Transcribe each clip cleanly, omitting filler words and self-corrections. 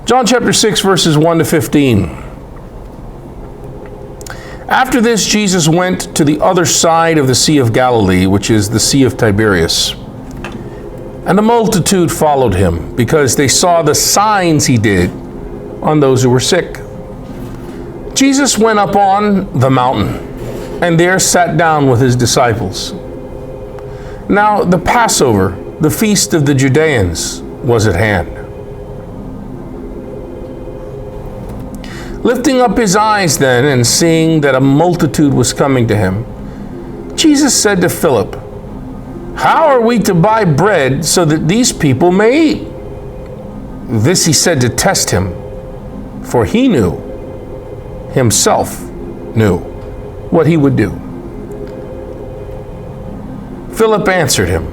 John chapter 6, verses 1 to 15. After this, Jesus went to the other side of the Sea of Galilee, which is the Sea of Tiberias. And the multitude followed him, because they saw the signs he did on those who were sick. Jesus went up on the mountain, and there sat down with his disciples. Now the Passover, the feast of the Judeans, was at hand. Lifting up his eyes then, and seeing that a multitude was coming to him, Jesus said to Philip, "How are we to buy bread so that these people may eat?" This he said to test him, for he himself knew what he would do. Philip answered him,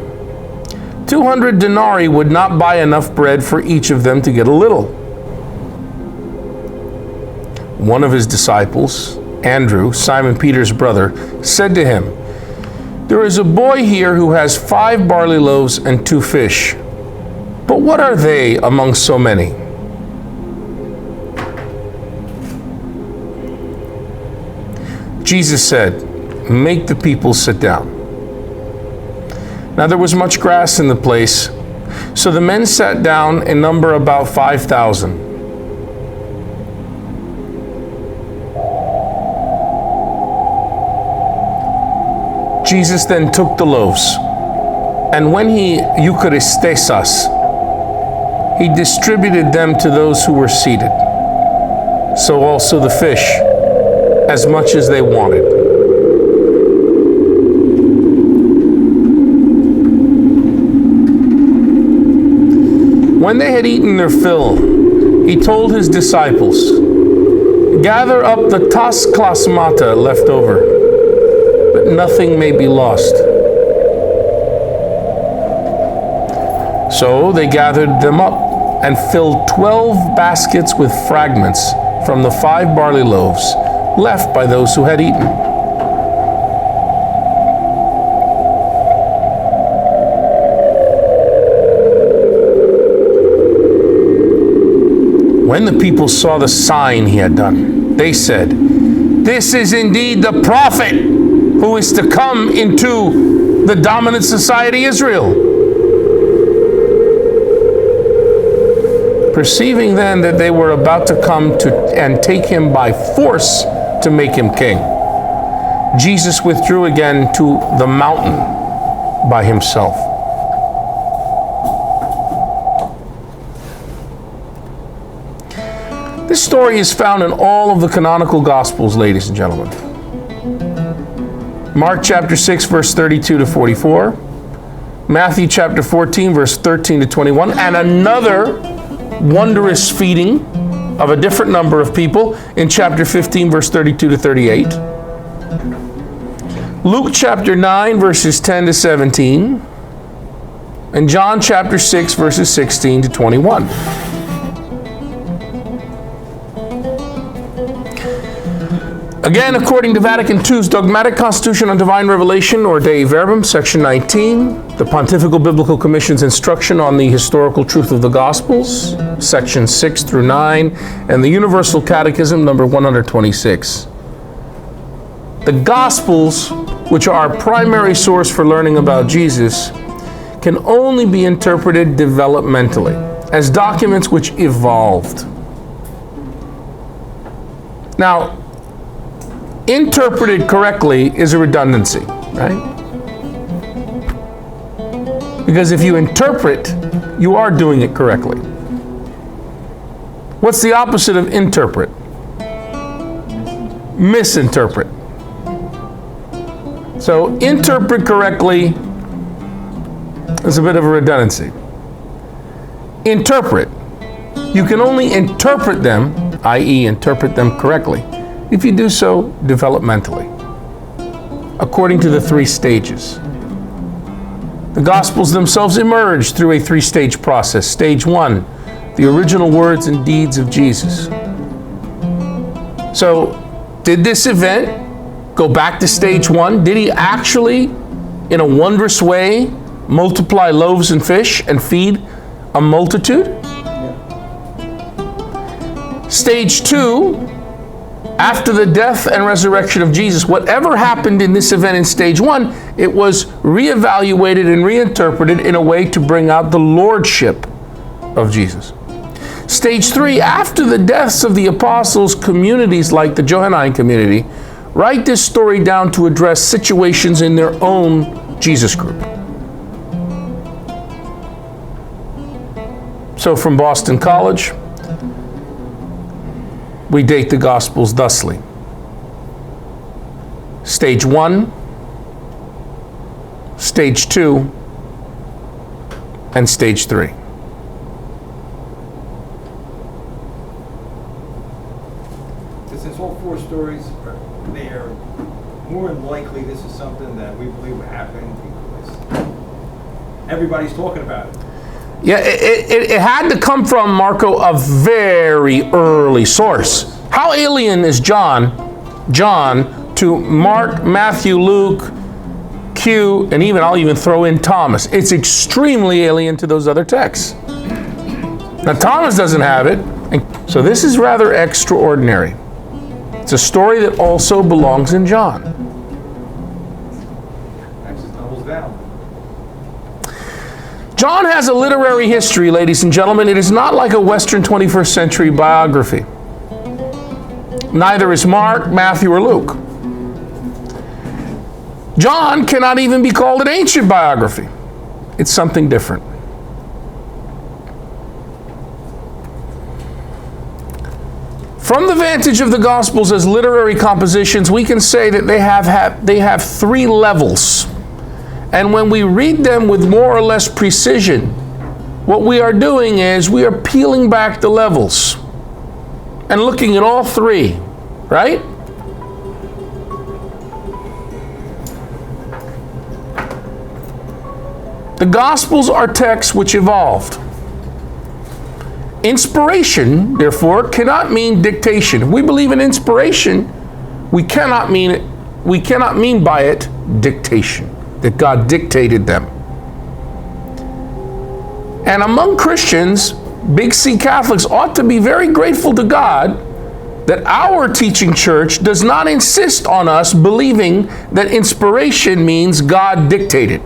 200 denarii would not buy enough bread for each of them to get a little. One of his disciples, Andrew, Simon Peter's brother, said to him, "There is a boy here who has 5 barley loaves and 2 fish. But what are they among so many?" Jesus said, "Make the people sit down." Now there was much grass in the place, so the men sat down in number about 5,000. Jesus then took the loaves, and when he Eucharistes, he distributed them to those who were seated. So also the fish, as much as they wanted. When they had eaten their fill, he told his disciples, "Gather up the tas klasmata left over, but nothing may be lost." So they gathered them up and filled 12 baskets with fragments from the 5 barley loaves left by those who had eaten. When the people saw the sign he had done, they said, "This is indeed the prophet who is to come into the dominant society Israel." Perceiving then that they were about to come and take him by force to make him king, Jesus withdrew again to the mountain by himself. This story is found in all of the Canonical Gospels, ladies and gentlemen. Mark chapter 6, verse 32 to 44, Matthew chapter 14, verse 13 to 21, and another wondrous feeding of a different number of people in chapter 15, verse 32 to 38. Luke chapter 9, verses 10 to 17, and John chapter 6, verses 16 to 21. Again, according to Vatican II's Dogmatic Constitution on Divine Revelation, or Dei Verbum, section 19, the Pontifical Biblical Commission's Instruction on the Historical Truth of the Gospels, section 6 through 9, and the Universal Catechism, number 126. The Gospels, which are our primary source for learning about Jesus, can only be interpreted developmentally, as documents which evolved. Now, interpreted correctly is a redundancy, right? Because if you interpret, you are doing it correctly. What's the opposite of interpret? Misinterpret. So interpret correctly is a bit of a redundancy. Interpret. You can only interpret them, i.e. interpret them correctly, if you do so developmentally, according to the 3 stages. The Gospels themselves emerge through a 3-stage process. Stage 1, the original words and deeds of Jesus. So, did this event go back to stage 1? Did he actually, in a wondrous way, multiply loaves and fish and feed a multitude? Stage 2, after the death and resurrection of Jesus, whatever happened in this event in stage 1, it was reevaluated and reinterpreted in a way to bring out the lordship of Jesus. Stage 3, after the deaths of the apostles, communities like the Johannine community write this story down to address situations in their own Jesus group. So from Boston College, we date the Gospels thusly. Stage 1, Stage 2, and Stage 3. Since all four stories are there, more than likely this is something that we believe would happen because everybody's talking about it. Yeah, it had to come from, Marco, a very early source. How alien is John to Mark, Matthew, Luke, Q, and I'll even throw in Thomas. It's extremely alien to those other texts. Now, Thomas doesn't have it, and so this is rather extraordinary. It's a story that also belongs in John. That just doubles down. John has a literary history, ladies and gentlemen. It is not like a Western 21st century biography. Neither is Mark, Matthew, or Luke. John cannot even be called an ancient biography. It's something different. From the vantage of the Gospels as literary compositions, we can say that they have three levels. And when we read them with more or less precision, what we are doing is we are peeling back the levels and looking at all three, right? The Gospels are texts which evolved. Inspiration, therefore, cannot mean dictation. If we believe in inspiration, we cannot mean by it dictation, that God dictated them. And among Christians, Big C Catholics ought to be very grateful to God that our teaching church does not insist on us believing that inspiration means God dictated.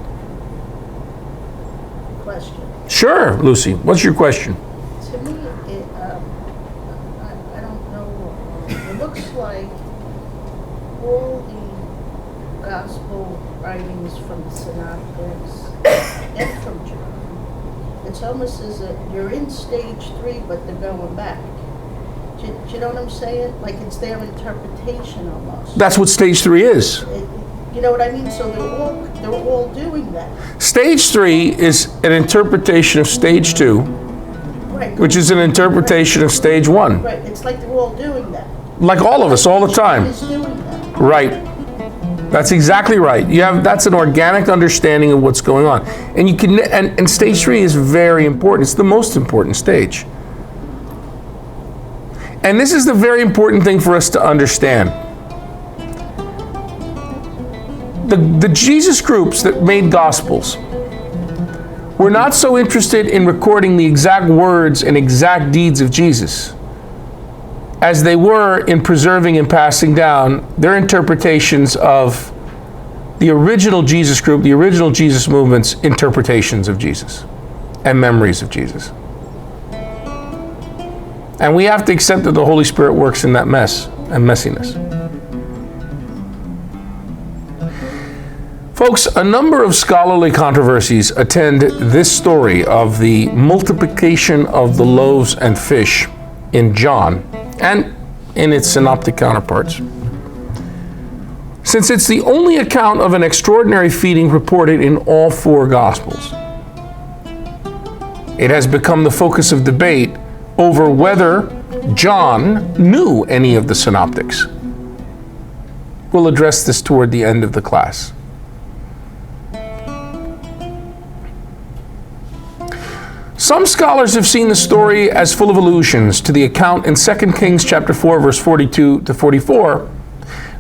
Question. Sure, Lucy. What's your question? To me, I don't know. It looks like all the gospel writings from the Synoptics and from John. It's almost as if you're in stage 3, but they're going back. Do you know what I'm saying? Like it's their interpretation almost. That's what stage 3 is. You know what I mean? So they're all doing that. Stage 3 is an interpretation of stage 2, Right. which is an interpretation of stage 1. Right. It's like they're all doing that. Like all of us, all the time. Is doing that. Right. That's exactly right. That's an organic understanding of what's going on. And you can and stage 3 is very important. It's the most important stage. And this is the very important thing for us to understand. The Jesus groups that made Gospels were not so interested in recording the exact words and exact deeds of Jesus as they were in preserving and passing down their interpretations of the original Jesus group, the original Jesus movement's interpretations of Jesus and memories of Jesus. And we have to accept that the Holy Spirit works in that mess and messiness. Folks, a number of scholarly controversies attend this story of the multiplication of the loaves and fish in John and in its synoptic counterparts. Since it's the only account of an extraordinary feeding reported in all 4 Gospels, it has become the focus of debate over whether John knew any of the synoptics. We'll address this toward the end of the class. Some scholars have seen the story as full of allusions to the account in 2 Kings chapter 4, verse 42 to 44,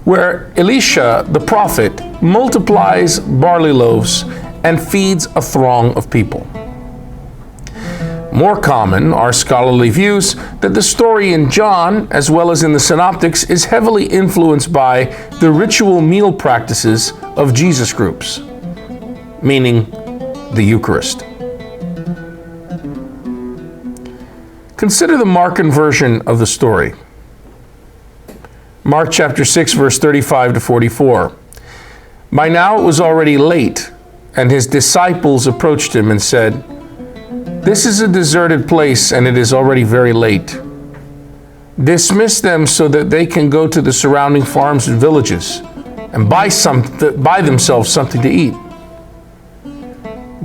where Elisha, the prophet, multiplies barley loaves and feeds a throng of people. More common are scholarly views that the story in John, as well as in the Synoptics, is heavily influenced by the ritual meal practices of Jesus groups, meaning the Eucharist. Consider the Markan version of the story. Mark chapter 6, verse 35 to 44. By now it was already late, and his disciples approached him and said, "This is a deserted place, and it is already very late. Dismiss them so that they can go to the surrounding farms and villages and buy themselves something to eat."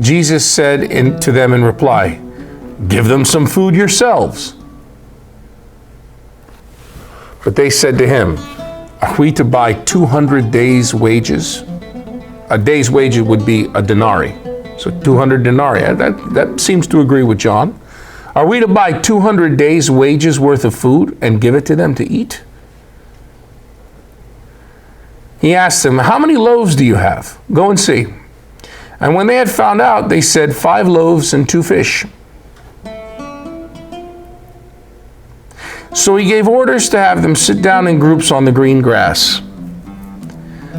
Jesus said to them in reply, "Give them some food yourselves." But they said to him, "Are we to buy 200 days' wages?" A day's wages would be a denarii. So 200 denarii, that seems to agree with John. Are we to buy 200 days' wages worth of food and give it to them to eat? He asked them, "How many loaves do you have? Go and see." And when they had found out, they said, 5 loaves and 2 fish. So he gave orders to have them sit down in groups on the green grass.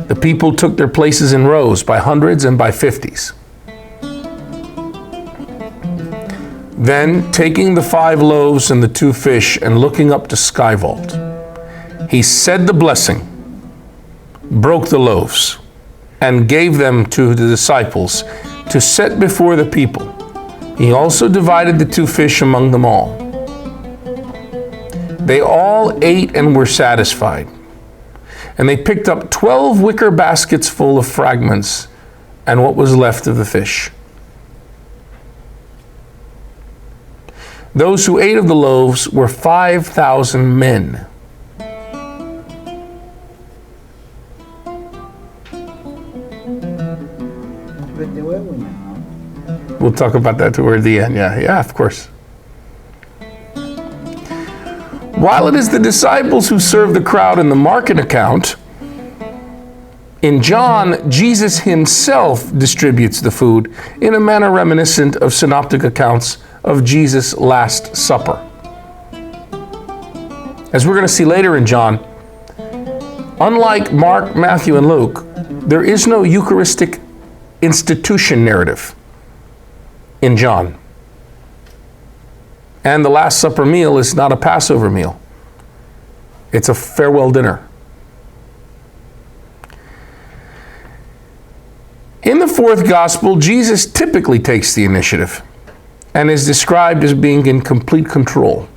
The people took their places in rows by hundreds and by 50s. Then, taking the 5 loaves and the 2 fish and looking up to sky vault, he said the blessing, broke the loaves, and gave them to the disciples to set before the people. He also divided the 2 fish among them all. They all ate and were satisfied. And they picked up 12 wicker baskets full of fragments and what was left of the fish. Those who ate of the loaves were 5,000 men. We'll talk about that toward the end. Yeah, of course. While it is the disciples who serve the crowd in the Markan account, in John, Jesus himself distributes the food in a manner reminiscent of synoptic accounts of Jesus' Last Supper. As we're going to see later in John, unlike Mark, Matthew, and Luke, there is no Eucharistic institution narrative in John. And the Last Supper meal is not a Passover meal. It's a farewell dinner. In the 4th Gospel, Jesus typically takes the initiative and is described as being in complete control.